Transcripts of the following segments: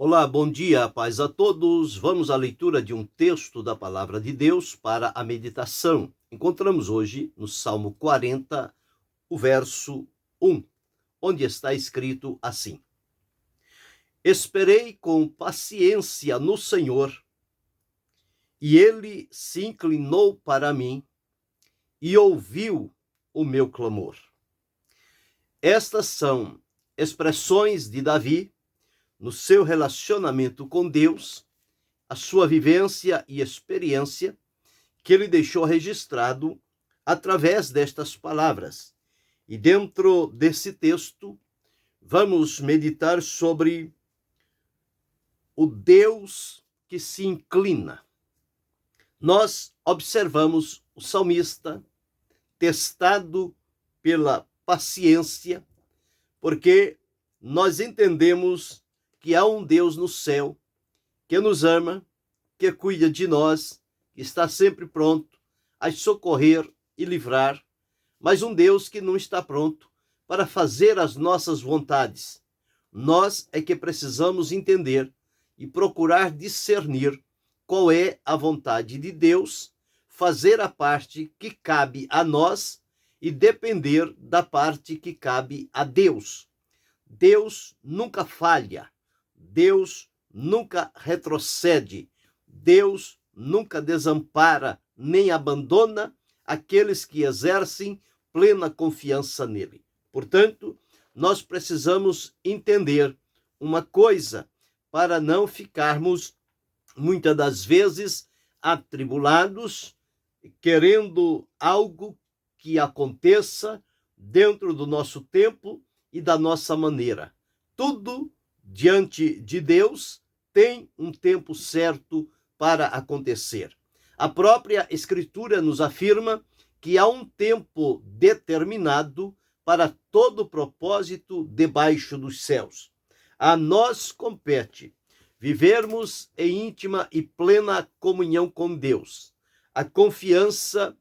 Olá, bom dia, paz a todos. Vamos à leitura de um texto da Palavra de Deus para a meditação. Encontramos hoje no Salmo 40, o verso 1, onde está escrito assim: Esperei com paciência no Senhor, e ele se inclinou para mim e ouviu o meu clamor. Estas são expressões de Davi no seu relacionamento com Deus, a sua vivência e experiência, que ele deixou registrado através destas palavras. E dentro desse texto, vamos meditar sobre o Deus que se inclina. Nós observamos o salmista testado pela paciência, porque nós entendemos que há um Deus no céu que nos ama, que cuida de nós, que está sempre pronto a socorrer e livrar, mas um Deus que não está pronto para fazer as nossas vontades. Nós é que precisamos entender e procurar discernir qual é a vontade de Deus, fazer a parte que cabe a nós e depender da parte que cabe a Deus. Deus nunca falha, Deus nunca retrocede, Deus nunca desampara nem abandona aqueles que exercem plena confiança nele. Portanto, nós precisamos entender uma coisa para não ficarmos, muitas das vezes, atribulados, querendo algo que aconteça dentro do nosso tempo e da nossa maneira. Tudo diante de Deus tem um tempo certo para acontecer. A própria Escritura nos afirma que há um tempo determinado para todo propósito debaixo dos céus. A nós compete vivermos em íntima e plena comunhão com Deus, a confiança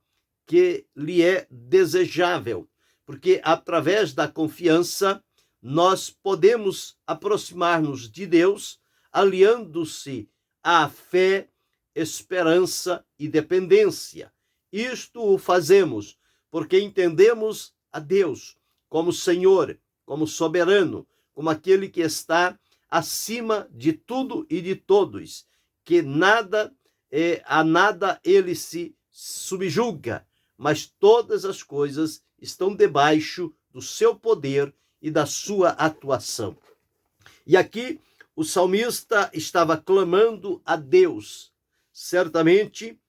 que lhe é desejável, porque através da confiança nós podemos aproximar-nos de Deus, aliando-se à fé, esperança e dependência. Isto o fazemos porque entendemos a Deus como Senhor, como soberano, como aquele que está acima de tudo e de todos, que a nada ele se subjuga, mas todas as coisas estão debaixo do seu poder e da sua atuação. E aqui o salmista estava clamando a Deus. Certamente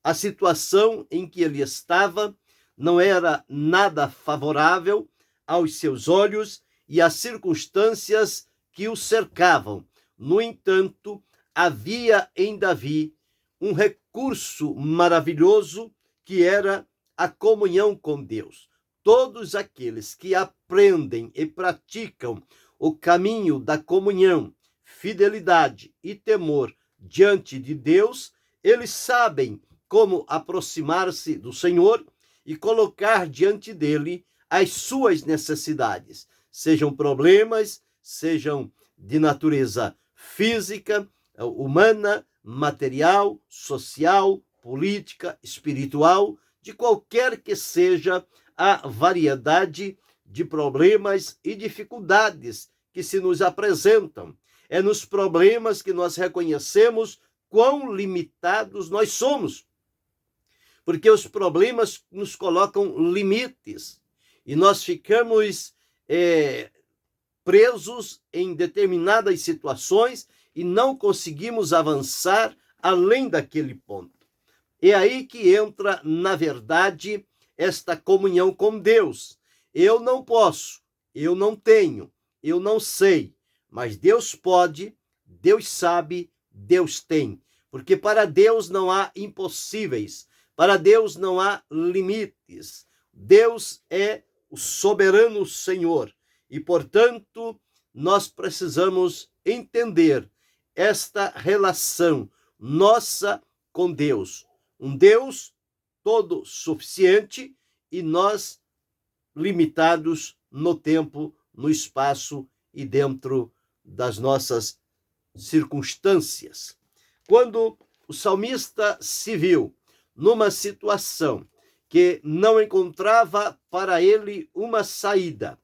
a situação em que ele estava não era nada favorável aos seus olhos e às circunstâncias que o cercavam. No entanto, havia em Davi um recurso maravilhoso que era a comunhão com Deus. Todos aqueles que aprendem e praticam o caminho da comunhão, fidelidade e temor diante de Deus, eles sabem como aproximar-se do Senhor e colocar diante dele as suas necessidades, sejam problemas, sejam de natureza física, humana, material, social, política, espiritual, de qualquer que seja a variedade de problemas e dificuldades que se nos apresentam. É nos problemas que nós reconhecemos quão limitados nós somos, porque os problemas nos colocam limites e nós ficamos presos em determinadas situações e não conseguimos avançar além daquele ponto. É aí que entra, na verdade, esta comunhão com Deus. Eu não posso, eu não tenho, eu não sei, mas Deus pode, Deus sabe, Deus tem. Porque para Deus não há impossíveis, para Deus não há limites. Deus é o soberano Senhor e, portanto, nós precisamos entender esta relação nossa com Deus. Um Deus todo suficiente e nós limitados no tempo, no espaço e dentro das nossas circunstâncias. Quando o salmista se viu numa situação que não encontrava para ele uma saída,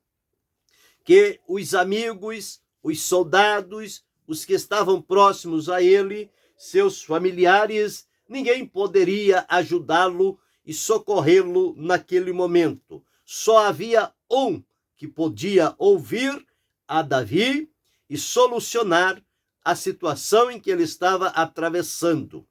que os amigos, os soldados, os que estavam próximos a ele, seus familiares, ninguém poderia ajudá-lo e socorrê-lo naquele momento. Só havia um que podia ouvir a Davi e solucionar a situação em que ele estava atravessando.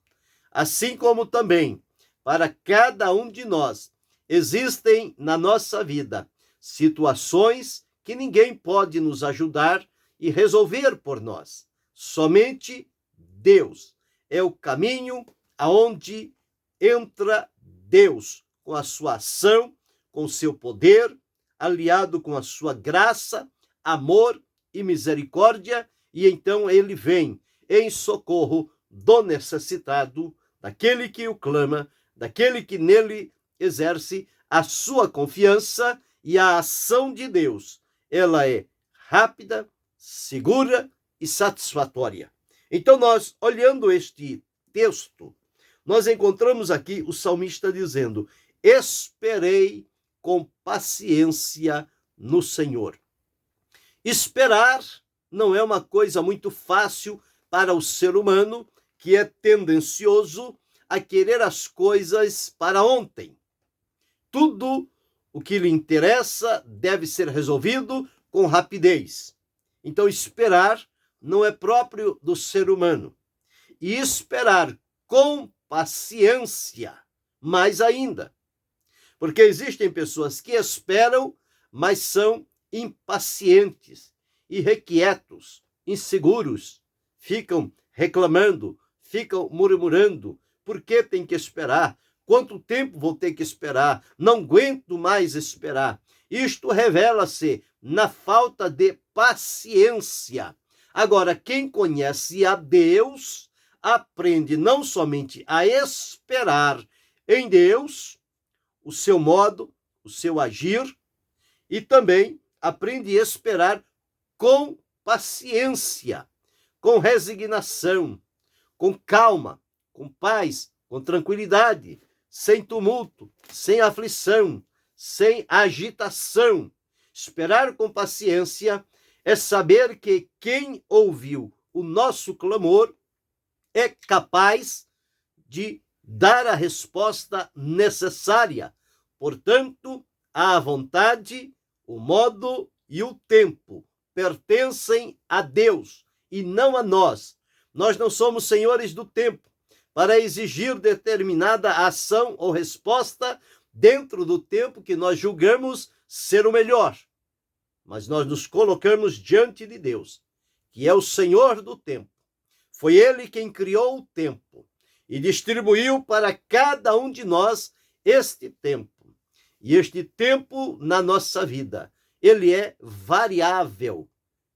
Assim como também, para cada um de nós, existem na nossa vida situações que ninguém pode nos ajudar e resolver por nós. Somente Deus é o caminho aonde entra Deus com a sua ação, com o seu poder, aliado com a sua graça, amor e misericórdia, e então ele vem em socorro do necessitado, daquele que o clama, daquele que nele exerce a sua confiança. E a ação de Deus, ela é rápida, segura e satisfatória. Então nós, olhando este texto, nós encontramos aqui o salmista dizendo: esperei com paciência no Senhor. Esperar não é uma coisa muito fácil para o ser humano, que é tendencioso a querer as coisas para ontem. Tudo o que lhe interessa deve ser resolvido com rapidez. Então, esperar não é próprio do ser humano. E esperar com paciência, mais ainda. Porque existem pessoas que esperam, mas são impacientes, irrequietos, inseguros, ficam reclamando, ficam murmurando. Por que tem que esperar? Quanto tempo vou ter que esperar? Não aguento mais esperar. Isto revela-se na falta de paciência. Agora, quem conhece a Deus, aprende não somente a esperar em Deus, o seu modo, o seu agir, e também aprende a esperar com paciência, com resignação, com calma, com paz, com tranquilidade, sem tumulto, sem aflição, sem agitação. Esperar com paciência é saber que quem ouviu o nosso clamor é capaz de dar a resposta necessária. Portanto, a vontade, o modo e o tempo pertencem a Deus e não a nós. Nós não somos senhores do tempo para exigir determinada ação ou resposta dentro do tempo que nós julgamos ser o melhor. Mas nós nos colocamos diante de Deus, que é o Senhor do tempo. Foi Ele quem criou o tempo e distribuiu para cada um de nós este tempo. E este tempo na nossa vida, ele é variável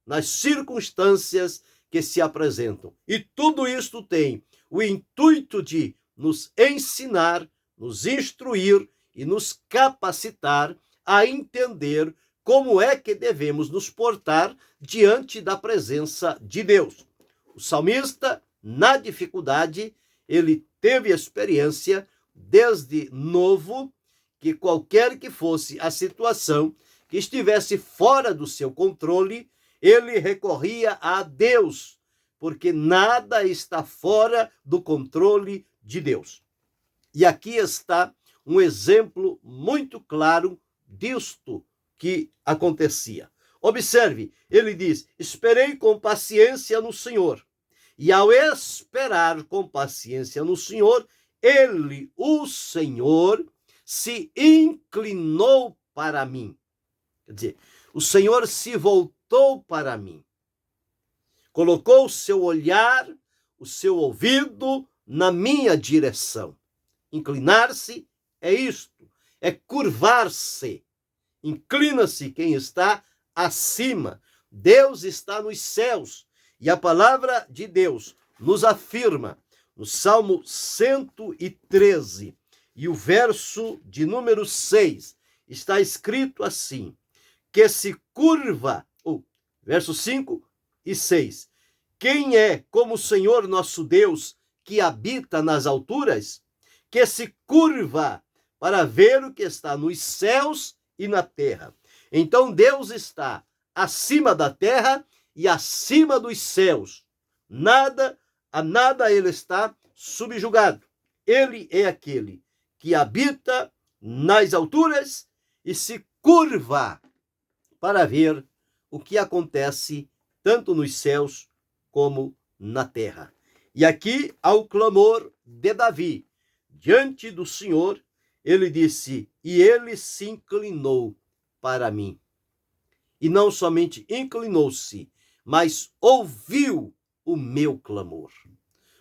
nas circunstâncias que se apresentam. E tudo isto tem o intuito de nos ensinar, nos instruir e nos capacitar a entender como é que devemos nos portar diante da presença de Deus. O salmista, na dificuldade, ele teve experiência desde novo que qualquer que fosse a situação que estivesse fora do seu controle, ele recorria a Deus, porque nada está fora do controle de Deus. E aqui está um exemplo muito claro disto que acontecia. Observe, ele diz: esperei com paciência no Senhor. E ao esperar com paciência no Senhor, ele, o Senhor, se inclinou para mim. Quer dizer, o Senhor se voltou para mim. Colocou o seu olhar, o seu ouvido na minha direção. Inclinar-se é isto, é curvar-se. Inclina-se quem está acima. Deus está nos céus. E a palavra de Deus nos afirma no Salmo 113, e o verso de número 6, está escrito assim: que se curva, verso 5 e 6, quem é como o Senhor nosso Deus, que habita nas alturas, que se curva para ver o que está nos céus e na terra. Então Deus está acima da terra e acima dos céus. A nada ele está subjugado. Ele é aquele que habita nas alturas e se curva para ver o que acontece tanto nos céus como na terra. E aqui há o clamor de Davi. Diante do Senhor, ele disse, e ele se inclinou para mim. E não somente inclinou-se, mas ouviu o meu clamor.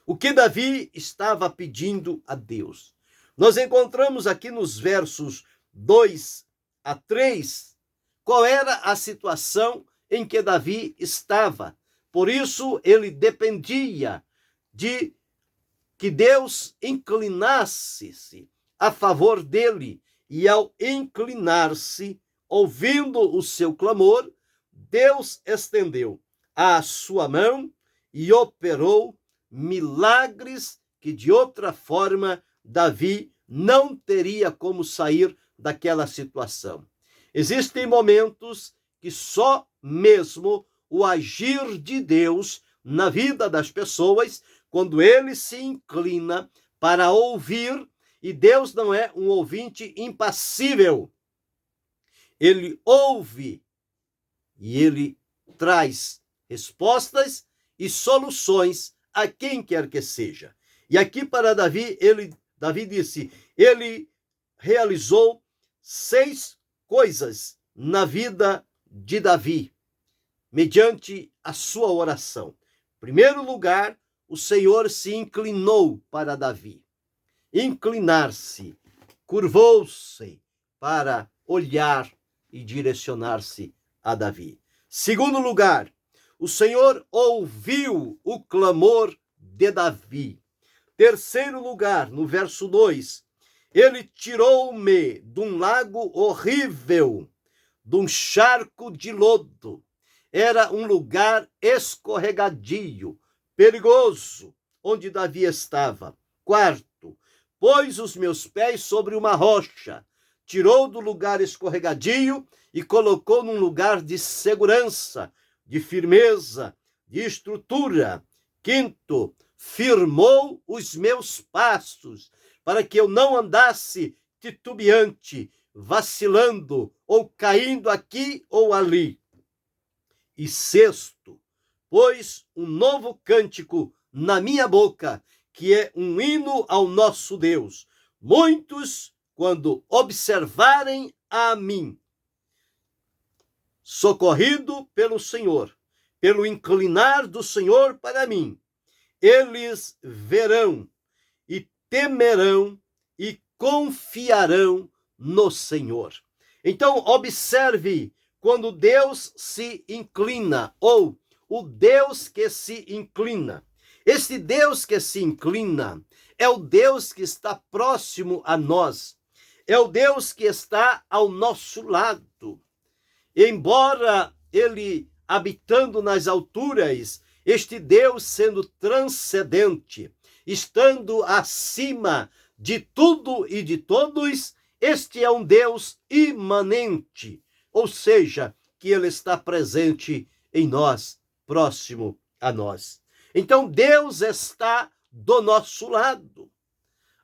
O que Davi estava pedindo a Deus? Nós encontramos aqui nos versos 2 a 3, qual era a situação em que Davi estava. Por isso, ele dependia de que Deus inclinasse-se a favor dele. E ao inclinar-se, ouvindo o seu clamor, Deus estendeu a sua mão e operou milagres que de outra forma Davi não teria como sair daquela situação. Existem momentos que só mesmo o agir de Deus na vida das pessoas, quando ele se inclina para ouvir, e Deus não é um ouvinte impassível. Ele ouve e ele traz respostas e soluções a quem quer que seja. E aqui para Davi, Davi disse, ele realizou 6 coisas na vida de Davi, mediante a sua oração. Em primeiro lugar, o Senhor se inclinou para Davi. Inclinar-se, curvou-se para olhar e direcionar-se a Davi. Segundo lugar, o Senhor ouviu o clamor de Davi. Terceiro lugar, no verso 2, ele tirou-me de um lago horrível, de um charco de lodo. Era um lugar escorregadio, perigoso, onde Davi estava. Quarto, pôs os meus pés sobre uma rocha, tirou do lugar escorregadio e colocou num lugar de segurança, de firmeza, de estrutura. Quinto, firmou os meus passos, para que eu não andasse titubeante, vacilando ou caindo aqui ou ali. E sexto, pôs um novo cântico na minha boca, que é um hino ao nosso Deus. Muitos, quando observarem a mim, socorrido pelo Senhor, pelo inclinar do Senhor para mim, eles verão e temerão e confiarão no Senhor. Então, observe quando Deus se inclina, ou o Deus que se inclina. Este Deus que se inclina é o Deus que está próximo a nós, é o Deus que está ao nosso lado. Embora ele habitando nas alturas, este Deus sendo transcendente, estando acima de tudo e de todos, este é um Deus imanente, ou seja, que ele está presente em nós, próximo a nós. Então Deus está do nosso lado.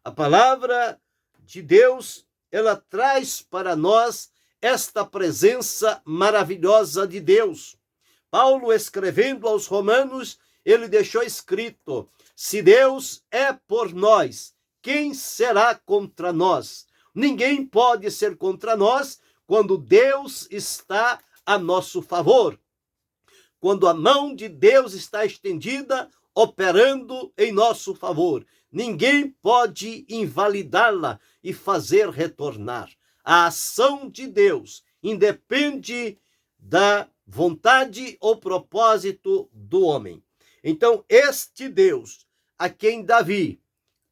A palavra de Deus, ela traz para nós esta presença maravilhosa de Deus. Paulo, escrevendo aos Romanos, ele deixou escrito: se Deus é por nós, quem será contra nós? Ninguém pode ser contra nós quando Deus está a nosso favor. Quando a mão de Deus está estendida, operando em nosso favor. Ninguém pode invalidá-la e fazer retornar. A ação de Deus independe da vontade ou propósito do homem. Então, este Deus, a quem Davi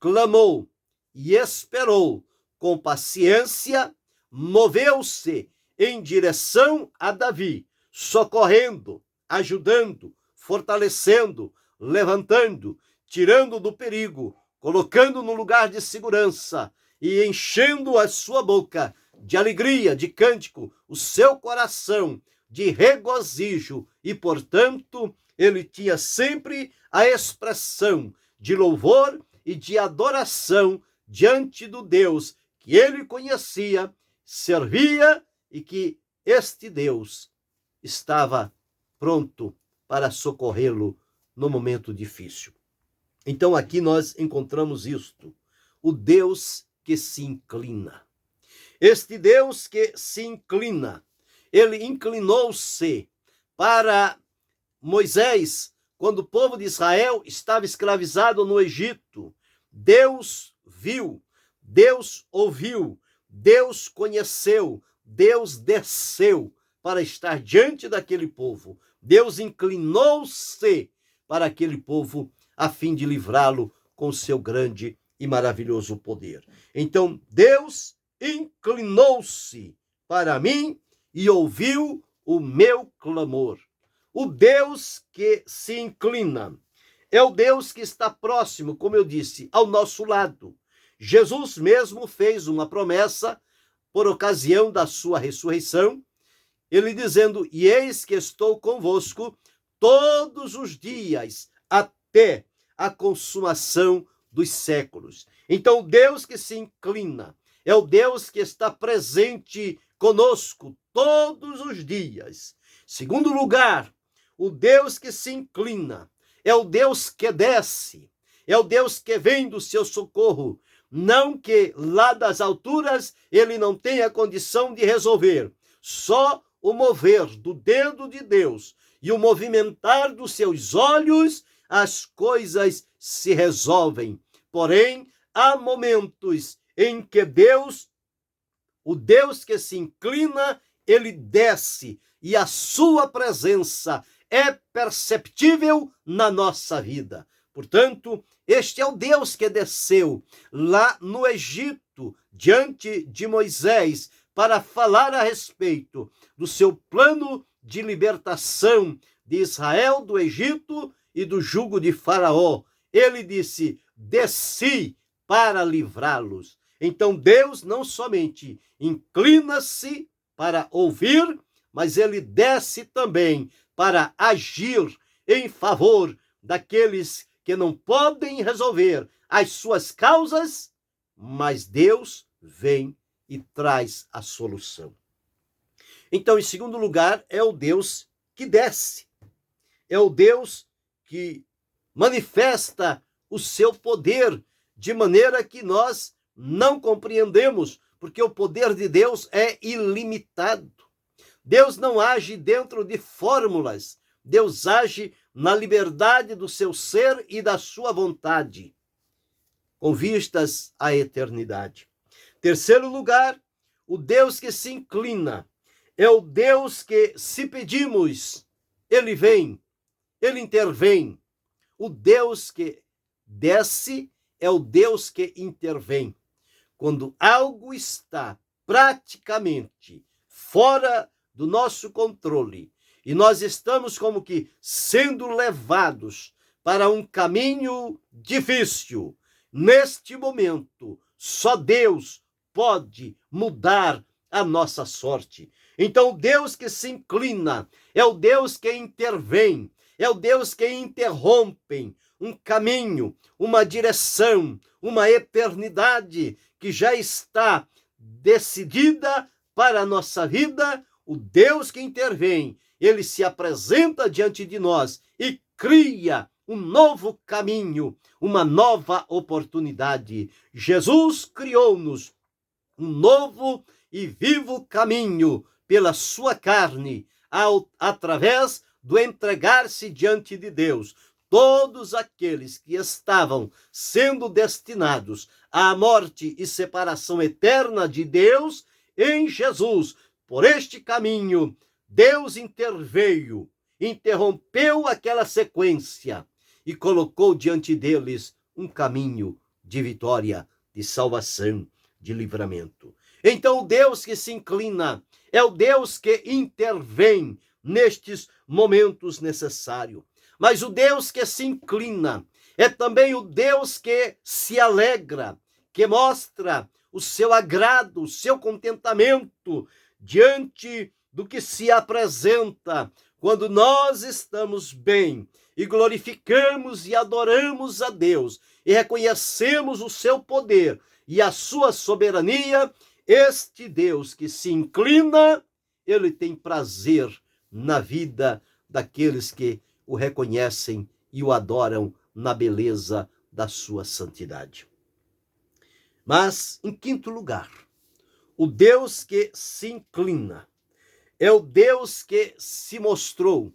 clamou e esperou com paciência, moveu-se em direção a Davi, socorrendo, ajudando, fortalecendo, levantando, tirando do perigo, colocando no lugar de segurança e enchendo a sua boca de alegria, de cântico, o seu coração de regozijo e, portanto, ele tinha sempre a expressão de louvor e de adoração diante do Deus que ele conhecia, servia e que este Deus estava pronto para socorrê-lo no momento difícil. Então aqui nós encontramos isto, o Deus que se inclina. Este Deus que se inclina, ele inclinou-se para Moisés, quando o povo de Israel estava escravizado no Egito. Deus viu, Deus ouviu, Deus conheceu, Deus desceu para estar diante daquele povo. Deus inclinou-se para aquele povo a fim de livrá-lo com seu grande e maravilhoso poder. Então, Deus inclinou-se para mim e ouviu o meu clamor. O Deus que se inclina é o Deus que está próximo, como eu disse, ao nosso lado. Jesus mesmo fez uma promessa por ocasião da sua ressurreição, ele dizendo: e eis que estou convosco todos os dias, até a consumação dos séculos. Então, Deus que se inclina é o Deus que está presente conosco todos os dias. Segundo lugar, o Deus que se inclina é o Deus que desce, é o Deus que vem do seu socorro. Não que lá das alturas ele não tenha condição de resolver. Só o mover do dedo de Deus e o movimentar dos seus olhos, as coisas se resolvem. Porém, há momentos em que Deus, o Deus que se inclina, ele desce e a sua presença é perceptível na nossa vida. Portanto, este é o Deus que desceu lá no Egito, diante de Moisés, para falar a respeito do seu plano de libertação de Israel do Egito e do jugo de Faraó. Ele disse: desci para livrá-los. Então Deus não somente inclina-se para ouvir, mas ele desce também para agir em favor daqueles que não podem resolver as suas causas, mas Deus vem e traz a solução. Então, em segundo lugar, é o Deus que desce. É o Deus que manifesta o seu poder de maneira que nós não compreendemos, porque o poder de Deus é ilimitado. Deus não age dentro de fórmulas. Deus age na liberdade do seu ser e da sua vontade, com vistas à eternidade. Terceiro lugar, o Deus que se inclina é o Deus que, se pedimos, ele vem, ele intervém. O Deus que desce é o Deus que intervém. Quando algo está praticamente fora do nosso controle e nós estamos como que sendo levados para um caminho difícil, neste momento, só Deus pode mudar a nossa sorte. Então, o Deus que se inclina é o Deus que intervém, é o Deus que interrompe um caminho, uma direção, uma eternidade que já está decidida para a nossa vida. O Deus que intervém, ele se apresenta diante de nós e cria um novo caminho, uma nova oportunidade. Jesus criou-nos um novo e vivo caminho pela sua carne, através do entregar-se diante de Deus. Todos aqueles que estavam sendo destinados à morte e separação eterna de Deus, em Jesus, por este caminho, Deus interveio, interrompeu aquela sequência e colocou diante deles um caminho de vitória, de salvação, de livramento. Então, o Deus que se inclina é o Deus que intervém nestes momentos necessários. Mas o Deus que se inclina é também o Deus que se alegra, que mostra o seu agrado, o seu contentamento diante do que se apresenta. Quando nós estamos bem e glorificamos e adoramos a Deus e reconhecemos o seu poder e a sua soberania, este Deus que se inclina, ele tem prazer na vida daqueles que o reconhecem e o adoram na beleza da sua santidade. Mas, em quinto lugar, o Deus que se inclina é o Deus que se mostrou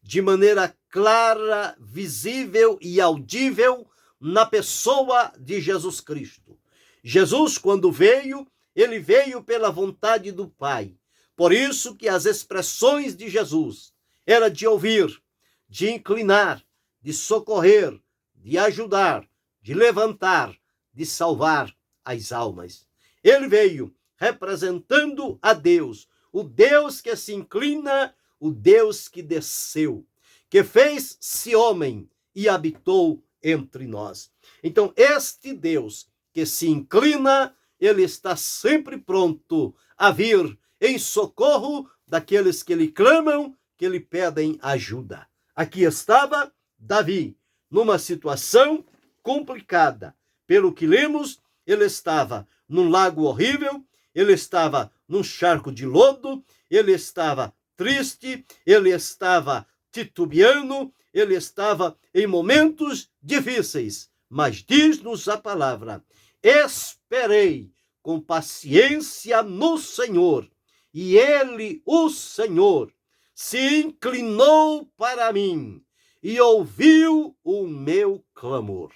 de maneira clara, visível e audível na pessoa de Jesus Cristo. Jesus, quando veio, ele veio pela vontade do Pai. Por isso que as expressões de Jesus eram de ouvir, de inclinar, de socorrer, de ajudar, de levantar, de salvar as almas. Ele veio representando a Deus, o Deus que se inclina, o Deus que desceu, que fez-se homem e habitou entre nós. Então, este Deus que se inclina, ele está sempre pronto a vir em socorro daqueles que lhe clamam, que lhe pedem ajuda. Aqui estava Davi, numa situação complicada. Pelo que lemos, ele estava num lago horrível, ele estava num charco de lodo, ele estava triste, ele estava titubeando, ele estava em momentos difíceis. Mas diz-nos a palavra: esperei com paciência no Senhor, e ele, o Senhor, se inclinou para mim e ouviu o meu clamor.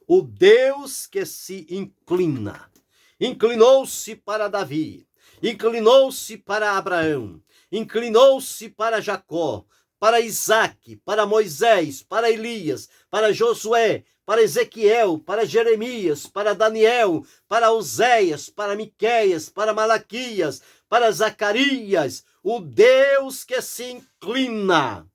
O Deus que se inclina, inclinou-se para Davi, inclinou-se para Abraão, inclinou-se para Jacó, para Isaque, para Moisés, para Elias, para Josué, para Ezequiel, para Jeremias, para Daniel, para Oséias, para Miqueias, para Malaquias, para Zacarias. O Deus que se inclina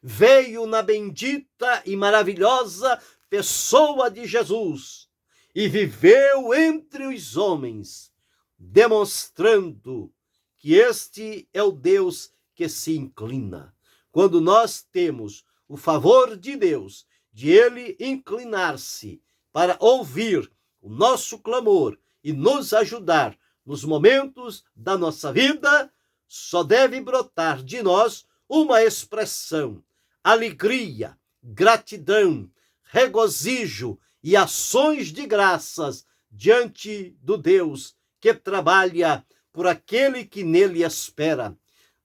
veio na bendita e maravilhosa pessoa de Jesus e viveu entre os homens, demonstrando que este é o Deus que se inclina. Quando nós temos o favor de Deus, de ele inclinar-se para ouvir o nosso clamor e nos ajudar nos momentos da nossa vida, só deve brotar de nós uma expressão: alegria, gratidão, regozijo e ações de graças diante do Deus que trabalha por aquele que nele espera.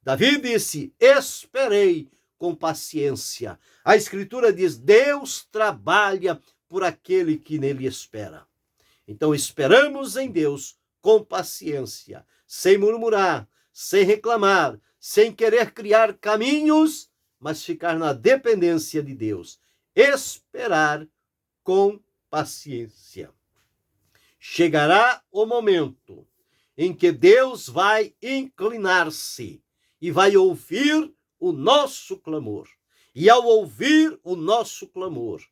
Davi disse: esperei com paciência. A Escritura diz: Deus trabalha por aquele que nele espera. Então esperamos em Deus com paciência, sem murmurar, sem reclamar, sem querer criar caminhos, mas ficar na dependência de Deus. Esperar com paciência. Chegará o momento em que Deus vai inclinar-se e vai ouvir o nosso clamor. E ao ouvir o nosso clamor,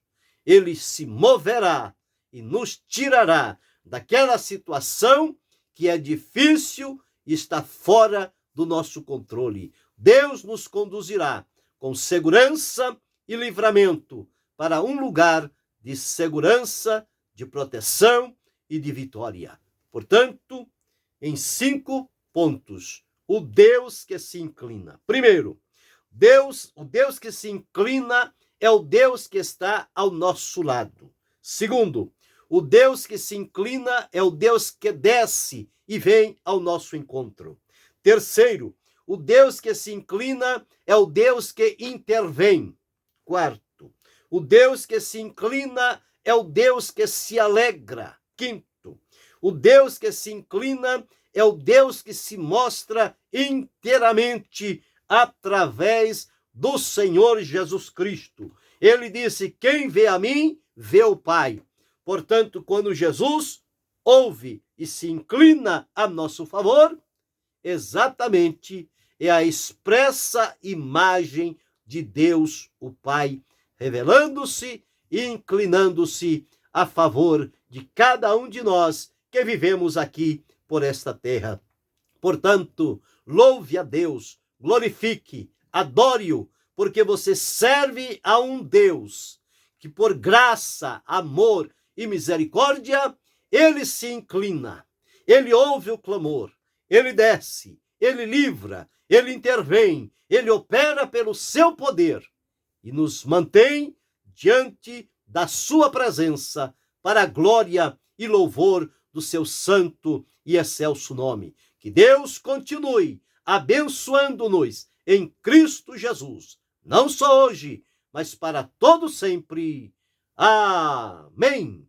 ele se moverá e nos tirará daquela situação que é difícil e está fora do nosso controle. Deus nos conduzirá com segurança e livramento para um lugar de segurança, de proteção e de vitória. Portanto, em 5 pontos, o Deus que se inclina. Primeiro, o Deus que se inclina é o Deus que está ao nosso lado. Segundo, o Deus que se inclina é o Deus que desce e vem ao nosso encontro. Terceiro, o Deus que se inclina é o Deus que intervém. Quarto, o Deus que se inclina é o Deus que se alegra. Quinto, o Deus que se inclina é o Deus que se mostra inteiramente através do Senhor Jesus Cristo. Ele disse: quem vê a mim, vê o Pai. Portanto, quando Jesus ouve e se inclina a nosso favor, exatamente é a expressa imagem de Deus, o Pai, revelando-se e inclinando-se a favor de cada um de nós que vivemos aqui por esta terra. Portanto, louve a Deus, glorifique, adore-o, porque você serve a um Deus que por graça, amor e misericórdia, ele se inclina, ele ouve o clamor, ele desce, ele livra, ele intervém, ele opera pelo seu poder e nos mantém diante da sua presença para a glória e louvor do seu santo e excelso nome. Que Deus continue abençoando-nos em Cristo Jesus, não só hoje, mas para todo sempre. Amém.